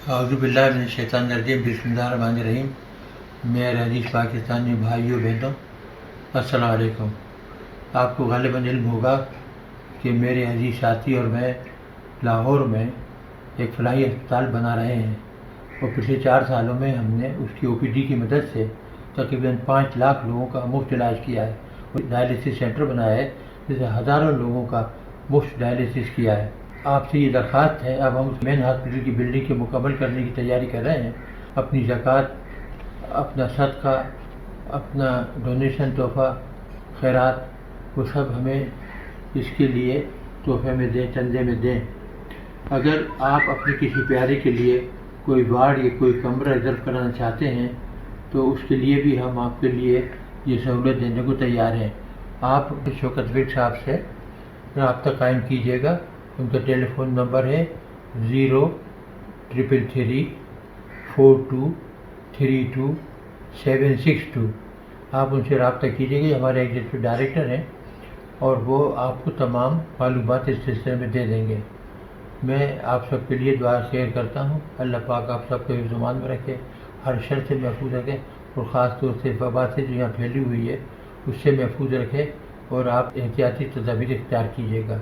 اعوذ باللہ من الشیطان الرجیم، بسم اللہ الرحمن الرحیم۔ میرے عزیز پاکستانی بھائیوں بہنوں، السلام علیکم۔ آپ کو غالباً علم ہوگا کہ میرے عزیز ساتھی اور میں لاہور میں ایک فلاحی ہسپتال بنا رہے ہیں، اور پچھلے 4 سالوں میں ہم نے اس کی او پی ڈی کی مدد سے تقریباً 5 لاکھ لوگوں کا مفت علاج کیا ہے، اور ڈائلیسس سینٹر بنایا ہے جس سے ہزاروں لوگوں کا مفت ڈائلیسس کیا ہے۔ آپ سے یہ درخواست ہے، اب ہم مین ہاسپٹل کی بلڈنگ کے مکمل کرنے کی تیاری کر رہے ہیں۔ اپنی زکوٰۃ، اپنا صدقہ، اپنا ڈونیشن، تحفہ، خیرات، وہ سب ہمیں اس کے لیے تحفے میں دیں، چندے میں دیں۔ اگر آپ اپنے کسی پیارے کے لیے کوئی وارڈ یا کوئی کمرہ ریزرو کرانا چاہتے ہیں تو اس کے لیے بھی ہم آپ کے لیے یہ سہولت دینے کو تیار ہیں۔ آپ شوکت ویک صاحب سے رابطہ قائم کیجیے گا۔ ان کا ٹیلی فون نمبر ہے 03334232762۔ آپ ان سے رابطہ کیجیے گا، یہ ہمارے ایگزیکٹو ڈائریکٹر ہیں، اور وہ آپ کو تمام معلومات اس سلسلے میں دے دیں گے۔ میں آپ سب کے لیے دعا خیر کرتا ہوں۔ اللہ پاک آپ سب کو حفظ و امان میں رکھے، ہر شر سے محفوظ رکھے، اور خاص طور سے وبا سے جو یہاں پھیلی ہوئی ہے اس سے محفوظ رکھے، اور آپ احتیاطی تدابیر اختیار کیجیے گا۔